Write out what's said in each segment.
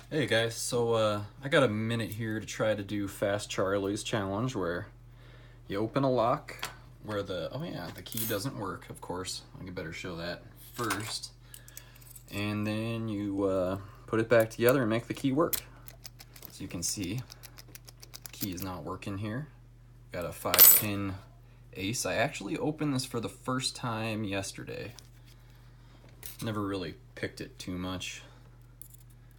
Hey guys, so I got a minute here to try to do Fast Charlie's challenge where you open a lock where the key doesn't work, of course. I better show that first. And then you put it back together and make the key work. As you can see, the key is not working here. Got a 5-pin ace. I actually opened this for the first time yesterday. Never really picked it too much.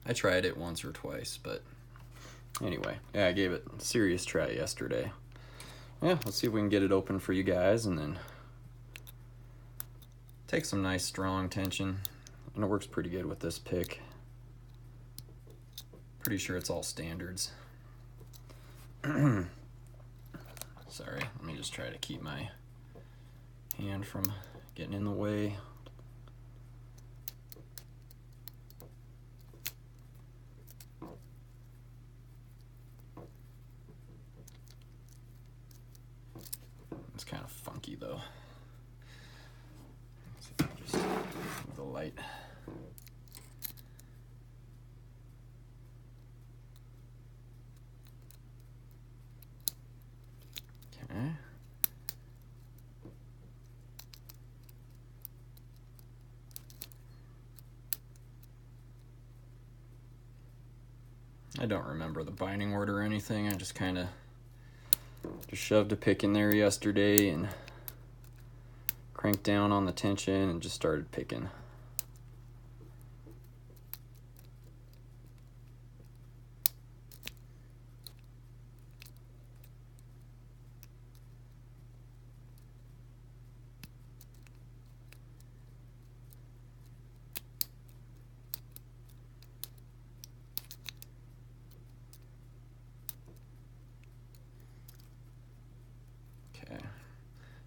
I tried it once or twice, but anyway, yeah, I gave it a serious try yesterday. Yeah, let's see if we can get it open for you guys and then take some nice strong tension. And it works pretty good with this pick. Pretty sure it's all standards. Sorry, let me just try to keep my hand from getting in the way. It's kind of funky though. Let's see if I can just move the light. Okay. I don't remember the binding order or anything. I just kind of shoved a pick in there yesterday and cranked down on the tension and just started picking. Okay,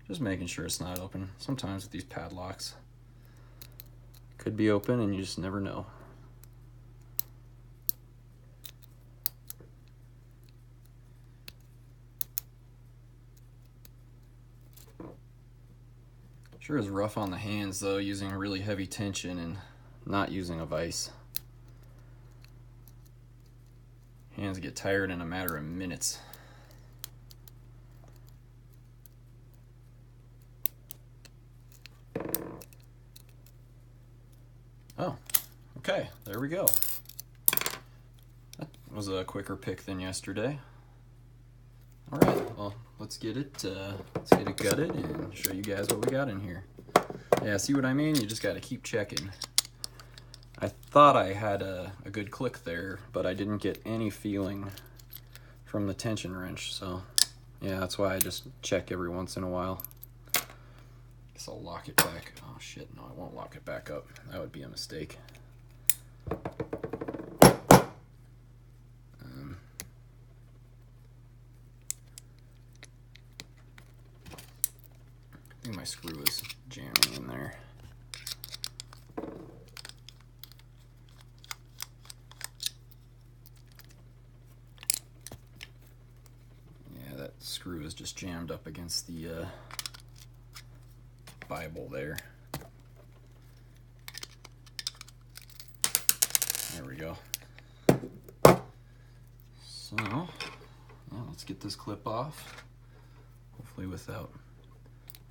just making sure it's not open. Sometimes with these padlocks, it could be open and you just never know. Sure is rough on the hands though, using really heavy tension and not using a vise. Hands get tired in a matter of minutes. Oh, okay, there we go. That was a quicker pick than yesterday. All right, well, let's get it gutted and show you guys what we got in here. Yeah, see what I mean? You just got to keep checking. I thought I had a good click there, but I didn't get any feeling from the tension wrench, so yeah, that's why I just check every once in a while. Guess I'll lock it back. Oh shit, no, I won't lock it back up. That would be a mistake. I think my screw is jamming in there. Yeah, that screw is just jammed up against the Bible there. There we go. So, yeah, let's get this clip off. Hopefully without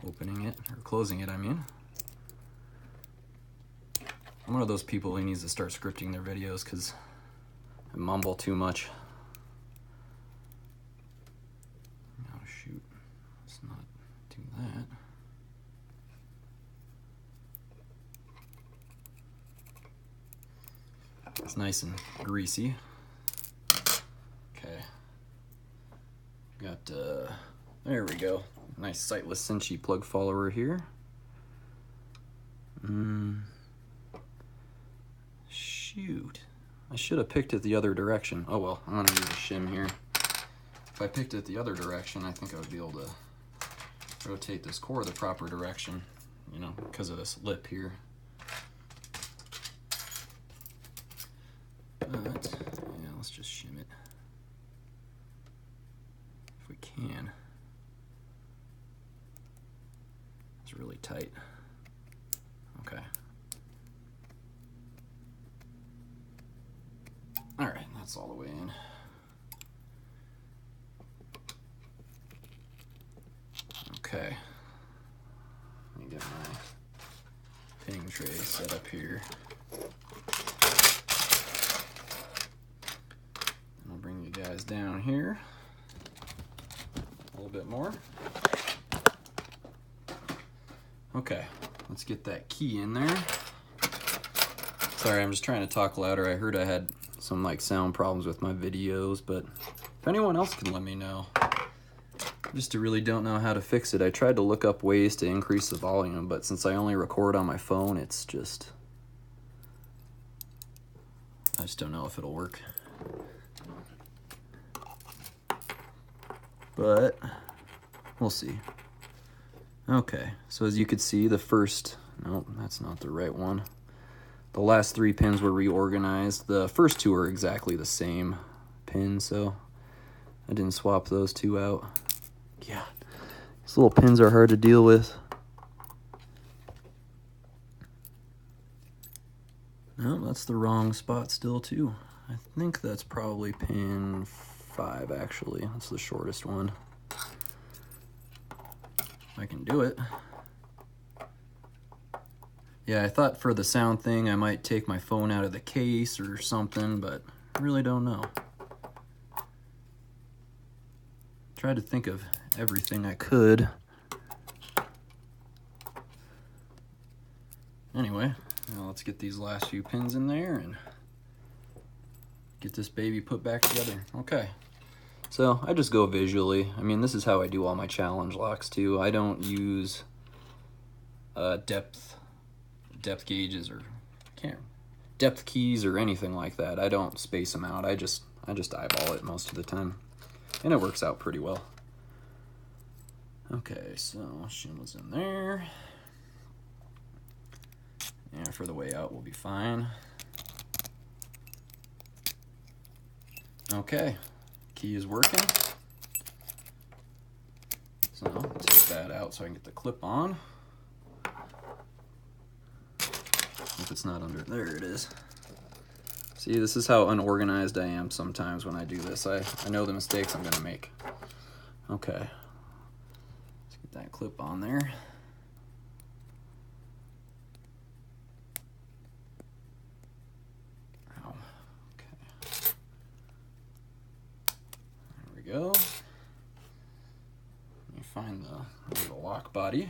opening it, or closing it, I mean. I'm one of those people who needs to start scripting their videos because I mumble too much. Oh shoot, let's not do that. It's nice and greasy. Okay. Got, there we go. Nice sightless Cinchi plug follower here. Shoot. I should have picked it the other direction. Oh well, I'm gonna use a shim here. If I picked it the other direction, I think I would be able to rotate this core the proper direction, you know, because of this lip here. But, yeah, let's just shim it. If we can. It's really tight. Okay. All right, that's all the way in. Okay. Let me get my pinning tray set up here. And I'll bring you guys down here a little bit more. Okay, let's get that key in there. Sorry, I'm just trying to talk louder. I heard I had some like sound problems with my videos, but if anyone else can let me know. Just really don't know how to fix it. I tried to look up ways to increase the volume, but since I only record on my phone, it's just... I just don't know if it'll work. But we'll see. Okay, so as you could see, the first... Nope, that's not the right one. The last 3 pins were reorganized. The first 2 are exactly the same pin, so I didn't swap those 2 out. Yeah, these little pins are hard to deal with. No, that's the wrong spot still too. I think that's probably pin 5 actually. That's the shortest one. I can do it. Yeah, I thought for the sound thing I might take my phone out of the case or something, but I really don't know. Tried to think of everything I could. Anyway, now let's get these last few pins in there and get this baby put back together. Okay, so I just go visually. I mean, this is how I do all my challenge locks too. I don't use depth gauges or depth keys or anything like that. I don't space them out. I just eyeball it most of the time, and it works out pretty well. Okay, so shim was in there. And for the way out, we'll be fine. Okay, key is working. So take that out so I can get the clip on. If it's not under, there it is. See, this is how unorganized I am sometimes when I do this. I know the mistakes I'm gonna make. Okay, let's get that clip on there. Ow. Okay. There we go. Let me find the lock body.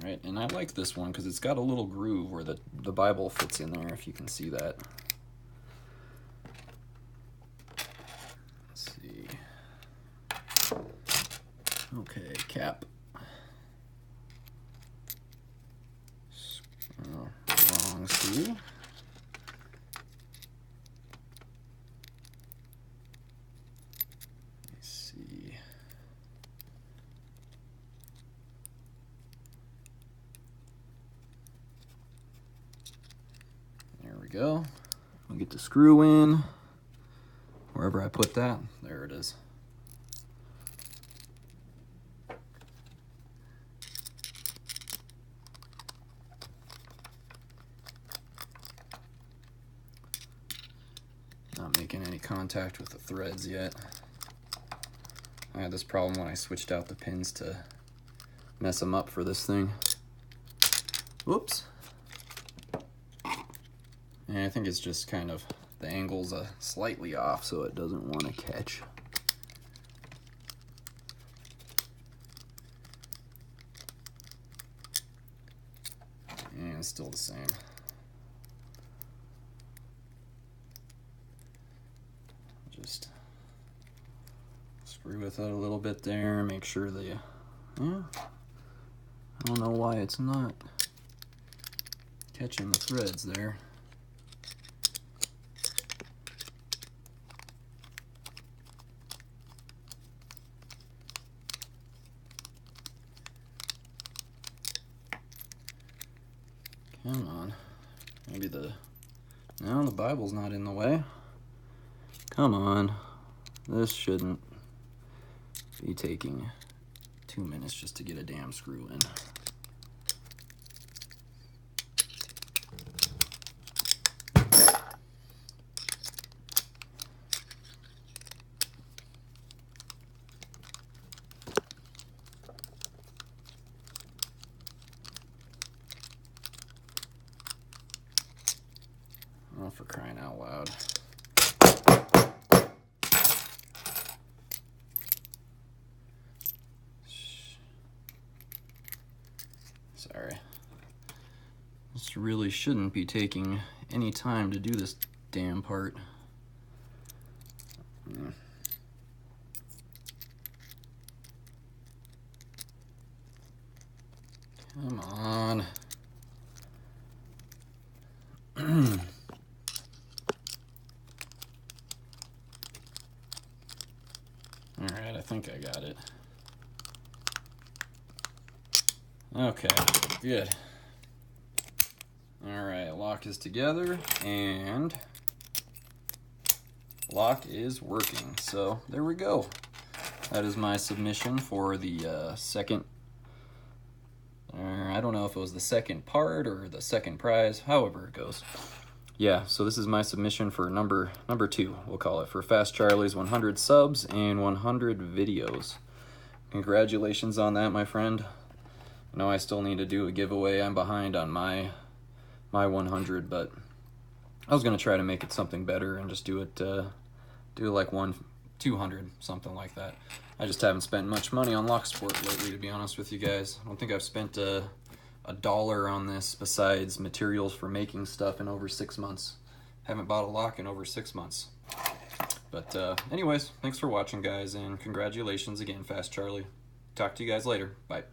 All right, and I like this one because it's got a little groove where the Bible fits in there, if you can see that. Let's see. Okay, cap. Wrong screw. Let's see. There we go. We'll get the screw in. Wherever I put that, there it is. Not making any contact with the threads yet. I had this problem when I switched out the pins to mess them up for this thing. Whoops. And I think it's just kind of, the angle's slightly off so it doesn't want to catch. And it's still the same. Just screw with it a little bit there, make sure that yeah, I don't know why it's not catching the threads there. Come on. Maybe no, the Bible's not in the way. Come on. This shouldn't be taking 2 minutes just to get a damn screw in. Oh, for crying out loud. Sorry. This really shouldn't be taking any time to do this damn part. Come on. Alright, I think I got it. Okay, good. Alright, lock is together, and lock is working. So, there we go. That is my submission for the second, I don't know if it was the second part or the second prize, however it goes. Yeah, so this is my submission for number 2, we'll call it, for Fast Charlie's 100 subs and 100 videos. Congratulations on that, my friend. I know I still need to do a giveaway. I'm behind on my 100, but I was gonna try to make it something better and just do like 200, something like that. I just haven't spent much money on Locksport lately, to be honest with you guys. I don't think I've spent a dollar on this besides materials for making stuff in over 6 months. Haven't bought a lock in over 6 months. But anyways, thanks for watching, guys, and congratulations again, Fast Charlie. Talk to you guys later. Bye.